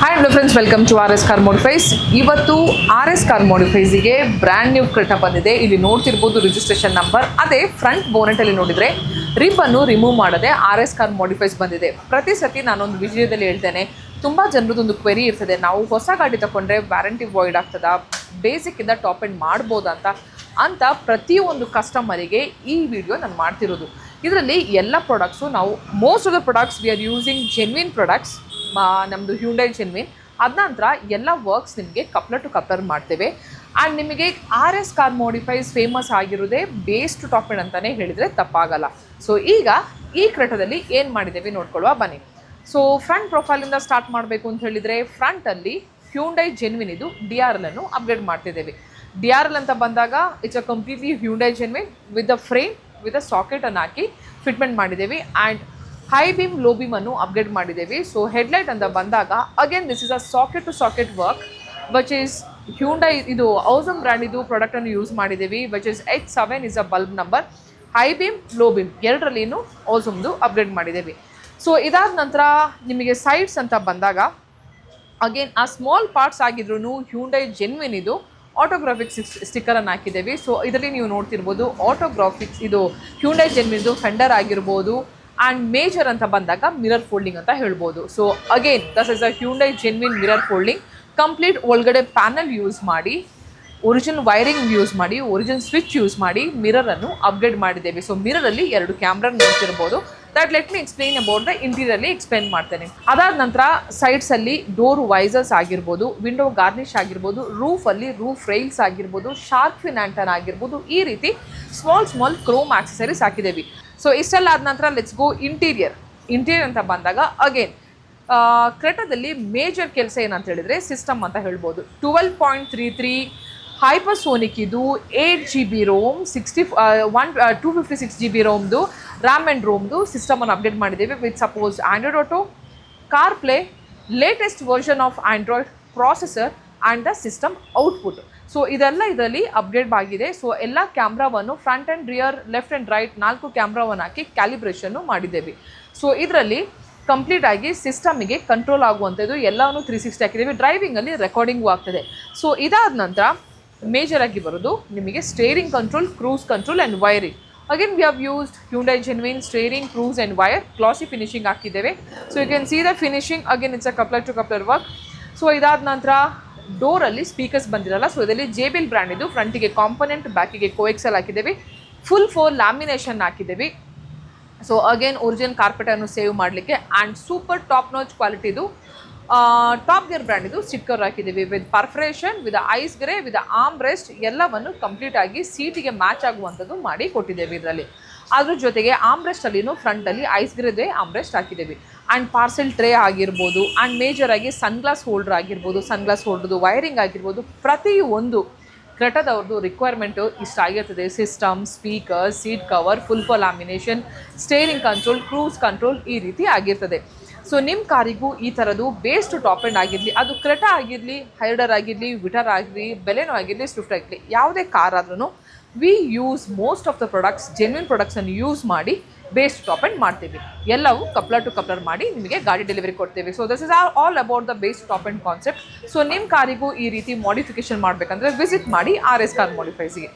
Hi hello friends, welcome to R S car modifies. ಇವತ್ತು ಆರ್ S ಕಾರ್ ಮಾಡಿಫೈಸಿಗೆ ಬ್ರ್ಯಾಂಡ್ ನ್ಯೂ ಕ್ರೆಟಾ ಬಂದಿದೆ. ಇಲ್ಲಿ ನೋಡ್ತಿರ್ಬೋದು ರಿಜಿಸ್ಟ್ರೇಷನ್ ನಂಬರ್. ಅದೇ ಫ್ರಂಟ್ ಬೋನೆಟಲ್ಲಿ ನೋಡಿದರೆ ರಿಬ್ಬನ್ನು ರಿಮೂವ್ ಮಾಡದೆ ಆರ್ ಎಸ್ ಕಾರ್ ಮಾಡಿಫೈಸ್ ಬಂದಿದೆ. ಪ್ರತಿ ಸತಿ ನಾನೊಂದು ವಿಡಿಯೋದಲ್ಲಿ ಹೇಳ್ತೇನೆ, ತುಂಬ ಜನರದೊಂದು ಕ್ವೆರಿ ಇರ್ತದೆ, ನಾವು ಹೊಸ ಗಾಡಿ ತಗೊಂಡ್ರೆ ವ್ಯಾರಂಟಿ ವಾಯ್ಡ್ ಆಗ್ತದಾ, ಬೇಸಿಕ್ಕಿಂದ ಟಾಪ್ ಎಂಡ್ ಮಾಡ್ಬೋದಾ ಅಂತ ಪ್ರತಿಯೊಂದು ಕಸ್ಟಮರಿಗೆ ಈ ವಿಡಿಯೋ ನಾನು ಮಾಡ್ತಿರೋದು. ಇದರಲ್ಲಿ ಎಲ್ಲ ಪ್ರಾಡಕ್ಟ್ಸು ನಾವು most of the products we are using genuine products. ನಮ್ಮದು ಹ್ಯುಂಡೈ ಜೆನ್ವಿನ್. ಅದ ನಂತರ ಎಲ್ಲ ವರ್ಕ್ಸ್ ನಿಮಗೆ ಕಪ್ಲರ್ ಟು ಕಪ್ಲರ್ ಮಾಡ್ತೇವೆ. ಆ್ಯಂಡ್ ನಿಮಗೆ R S car modifies famous ಆಗಿರೋದೇ ಬೇಸ್ ಟು ಟಾಪ್ ಎಂಡ್ ಅಂತಲೇ ಹೇಳಿದರೆ ತಪ್ಪಾಗಲ್ಲ. ಸೊ ಈಗ ಈ ಕ್ರೆಟಾದಲ್ಲಿ ಏನು ಮಾಡಿದ್ದೇವೆ ನೋಡ್ಕೊಳ್ಳುವ ಬನ್ನಿ. ಸೊ ಫ್ರಂಟ್ ಪ್ರೊಫೈಲಿಂದ ಸ್ಟಾರ್ಟ್ ಮಾಡಬೇಕು ಅಂತ ಹೇಳಿದರೆ, ಫ್ರಂಟಲ್ಲಿ ಹ್ಯುಂಡೈ ಜೆನ್ವಿನ್ ಇದು DRL ಅಪ್ಗ್ರೇಡ್ ಮಾಡ್ತಿದ್ದೇವೆ. DRL ಅಂತ ಬಂದಾಗ it's a completely Hyundai genuine with a frame with a ಸಾಕೆಟನ್ನು ಹಾಕಿ ಫಿಟ್ಮೆಂಟ್ ಮಾಡಿದ್ದೇವೆ. ಆ್ಯಂಡ್ ಹೈ ಬೀಮ್ ಲೋ ಬೀಮನ್ನು ಅಪ್ಗ್ರೇಡ್ ಮಾಡಿದ್ದೇವೆ. ಸೊ ಹೆಡ್ಲೈಟ್ ಅಂತ ಬಂದಾಗ again this is a socket to socket work which is Hyundai ಇದು ಔಸಮ್ ಬ್ರ್ಯಾಂಡ್ ಇದು ಪ್ರಾಡಕ್ಟನ್ನು ಯೂಸ್ ಮಾಡಿದ್ದೇವೆ. Which is H7 is a bulb number. High beam low beam ಎರಡರಲ್ಲಿನೂ ಔಸಮ್ದು upgrade ಮಾಡಿದ್ದೇವೆ. ಸೊ ಇದಾದ ನಂತರ ನಿಮಗೆ ಸೈಡ್ಸ್ ಅಂತ ಬಂದಾಗ ಅಗೇನ್ ಆ ಸ್ಮಾಲ್ ಪಾರ್ಟ್ಸ್ ಆಗಿದ್ರು ಹ್ಯುಂಡೈ ಜೆನ್ವಿನ್ ಇದು ಆಟೋಗ್ರಾಫಿಕ್ಸ್ ಸ್ಟಿಕ್ಕರನ್ನು ಹಾಕಿದ್ದೇವೆ. ಸೊ ಇದರಲ್ಲಿ ನೀವು ನೋಡ್ತಿರ್ಬೋದು ಆಟೋಗ್ರಾಫಿಕ್ಸ್ ಇದು ಹ್ಯುಂಡೈ ಜೆನ್ವಿನ್ದು ಫೆಂಡರ್ ಆಗಿರ್ಬೋದು. ಆ್ಯಂಡ್ ಮೇಜರ್ ಅಂತ ಬಂದಾಗ ಮಿರರ್ ಫೋಲ್ಡಿಂಗ್ ಅಂತ ಹೇಳ್ಬೋದು. So again this is a Hyundai genuine mirror folding. Complete ಒಳಗಡೆ ಪ್ಯಾನಲ್ ಯೂಸ್ ಮಾಡಿ, ಒರಿಜಿನಲ್ ವೈರಿಂಗ್ ಯೂಸ್ ಮಾಡಿ, ಒರಿಜಿನಲ್ ಸ್ವಿಚ್ ಯೂಸ್ ಮಾಡಿ ಮಿರರನ್ನು ಅಪ್ಗ್ರೇಡ್ ಮಾಡಿದ್ದೇವೆ. ಸೊ ಮಿರರಲ್ಲಿ 2 ಕ್ಯಾಮ್ರಾ ನೋಡ್ತಿರ್ಬೋದು. That let me explain about the ಇಂಟೀರಿಯರ್ಲಿ ಎಕ್ಸ್ಪ್ಲೈನ್ ಮಾಡ್ತೇನೆ. ಅದಾದ ನಂತರ ಸೈಡ್ಸಲ್ಲಿ ಡೋರ್ ವೈಸರ್ಸ್ ಆಗಿರ್ಬೋದು, ವಿಂಡೋ ಗಾರ್ನಿಷ್ ಆಗಿರ್ಬೋದು, ರೂಫಲ್ಲಿ ರೂಫ್ ರೈಲ್ಸ್ ಆಗಿರ್ಬೋದು, ಶಾರ್ಕ್ ಫಿನ್ ಆಂಟನ್ ಆಗಿರ್ಬೋದು, ಈ ರೀತಿ ಸ್ಮಾಲ್ ಕ್ರೋಮ್ ಆಕ್ಸೆಸರೀಸ್ ಹಾಕಿದ್ದೇವೆ. ಸೊ ಇಷ್ಟೆಲ್ಲ ಆದ ನಂತರ ಲೆಟ್ಸ್ ಗೋ ಇಂಟೀರಿಯರ್ ಅಂತ ಬಂದಾಗ ಅಗೇನ್ ಕ್ರೆಟಾದಲ್ಲಿ ಮೇಜರ್ ಕೆಲಸ ಏನಂತ ಹೇಳಿದರೆ ಸಿಸ್ಟಮ್ ಅಂತ ಹೇಳ್ಬೋದು. 12.33 ಹೈಪರ್ಸೋನಿಕ್ ಇದು 8 GB ರೋಮ್, 256 GB ರೋಮ್ದು ರ್ಯಾಮ್ ಆ್ಯಂಡ್ ರೋಮ್ದು ಸಿಸ್ಟಮನ್ನು ಅಪ್ಡೇಟ್ ಮಾಡಿದ್ದೇವೆ. With suppose Android auto, car play, latest version of Android processor and the system output. So ಇದೆಲ್ಲ ಇದರಲ್ಲಿ ಅಪ್ಗ್ರೇಡ್ ಆಗಿದೆ. ಸೊ ಎಲ್ಲ ಕ್ಯಾಮ್ರಾವನ್ನು front and rear, left and right 4 ಕ್ಯಾಮ್ರಾವನ್ನು ಹಾಕಿ ಕ್ಯಾಲಿಬ್ರೇಷನ್ನು ಮಾಡಿದ್ದೇವೆ. ಸೊ ಇದರಲ್ಲಿ ಕಂಪ್ಲೀಟಾಗಿ ಸಿಸ್ಟಮಿಗೆ ಕಂಟ್ರೋಲ್ ಆಗುವಂಥದ್ದು ಎಲ್ಲವೂ 360 ಹಾಕಿದ್ದೇವೆ. ಡ್ರೈವಿಂಗಲ್ಲಿ ರೆಕಾರ್ಡಿಂಗು ಆಗ್ತದೆ. ಸೊ ಇದಾದ ನಂತರ ಮೇಜರಾಗಿ ಬರೋದು ನಿಮಗೆ steering control, cruise control and wiring. Again we have used Hyundai genuine steering, cruise and wire. Glossy finishing ಹಾಕಿದ್ದೇವೆ. So you can see the finishing. Again it's a coupler to coupler work. So ಇದಾದ ನಂತರ ಡೋರಲ್ಲಿ speakers ಬಂದಿರಲ್ಲ. So ಇದರಲ್ಲಿ JBL brand ಇದು. ಫ್ರಂಟಿಗೆ component, ಬ್ಯಾಕಿಗೆ coaxial ಹಾಕಿದ್ದೇವೆ. ಫುಲ್ 4 ಲ್ಯಾಮಿನೇಷನ್ ಹಾಕಿದ್ದೇವೆ. ಸೊ ಅಗೇನ್ ಒರಿಜಿನಲ್ ಕಾರ್ಪೆಟನ್ನು ಸೇವ್ ಮಾಡಲಿಕ್ಕೆ. ಆ್ಯಂಡ್ ಸೂಪರ್ ಟಾಪ್ ನಾಚ್ ಕ್ವಾಲಿಟಿದು ಟಾಪ್ ಗೇರ್ ಬ್ರ್ಯಾಂಡ್ ಇದು ಸ್ಟಿಕ್ಕರ್ ಹಾಕಿದ್ದೀವಿ. With perforation, with ice grey, with arm rest ಎಲ್ಲವನ್ನು ಕಂಪ್ಲೀಟಾಗಿ ಸೀಟಿಗೆ ಮ್ಯಾಚ್ ಆಗುವಂಥದ್ದು ಮಾಡಿ ಕೊಟ್ಟಿದ್ದೇವೆ ಇದರಲ್ಲಿ. ಅದ್ರ ಜೊತೆಗೆ ಆರ್ಮ್ ರೆಸ್ಟಲ್ಲಿನೂ ಫ್ರಂಟಲ್ಲಿ ಐಸ್ ಗ್ರೇದೇ ಆರ್ಮ್ ರೆಸ್ಟ್ ಹಾಕಿದ್ದೇವೆ. ಆ್ಯಂಡ್ ಪಾರ್ಸೆಲ್ ಟ್ರೇ ಆಗಿರ್ಬೋದು, ಆ್ಯಂಡ್ ಮೇಜರಾಗಿ ಸನ್ಗ್ಲಾಸ್ ಹೋಲ್ಡರ್ ಆಗಿರ್ಬೋದು, ಸನ್ಗ್ಲಾಸ್ ಹೋಲ್ಡರ್ದು ವೈರಿಂಗ್ ಆಗಿರ್ಬೋದು, ಪ್ರತಿಯೊಂದು ಕ್ರೆಟಾದವ್ರದ್ದು ರಿಕ್ವೈರ್ಮೆಂಟು ಇಷ್ಟ ಆಗಿರ್ತದೆ. System, speaker, seat cover, full lamination, steering control, cruise control ಈ ರೀತಿ ಆಗಿರ್ತದೆ. ಸೊ ನಿಮ್ಮ ಕಾರಿಗೂ ಈ ಥರದ್ದು ಬೇಸ್ ಟು ಟಾಪ್ ಎಂಡ್ ಆಗಿರಲಿ, ಅದು ಕ್ರೆಟಾ ಆಗಿರಲಿ, ಹೈಡರ್ ಆಗಿರಲಿ, ವಿಟರ್ ಆಗಿರಲಿ, ಬೆಲೆನೋ ಆಗಿರಲಿ, ಸ್ವಿಫ್ಟ್ ಆಗಿರಲಿ, ಯಾವುದೇ ಕಾರ್ ಆದ್ರೂ we use most of the products genuine ಪ್ರಾಡಕ್ಟ್ಸನ್ನು ಯೂಸ್ ಮಾಡಿ ಬೇಸ್ ಟು ಟಾಪ್ ಎಂಡ್ ಮಾಡ್ತೀವಿ. ಎಲ್ಲವೂ ಕಪ್ಲರ್ ಟು ಕಪ್ಲರ್ ಮಾಡಿ ನಿಮಗೆ ಗಾಡಿ ಡೆಲಿವರಿ ಕೊಡ್ತೇವೆ. So this is all about the base top end concept. So ನಿಮ್ಮ ಕಾರಿಗೂ ಈ ರೀತಿ ಮಾಡಿಫಿಕೇಶನ್ ಮಾಡಬೇಕಂದ್ರೆ ವಿಸಿಟ್ ಮಾಡಿ ಆರ್ ಎಸ್ ಕಾರ್ ಮಾಡಿಫೈಸ್ಗೆ.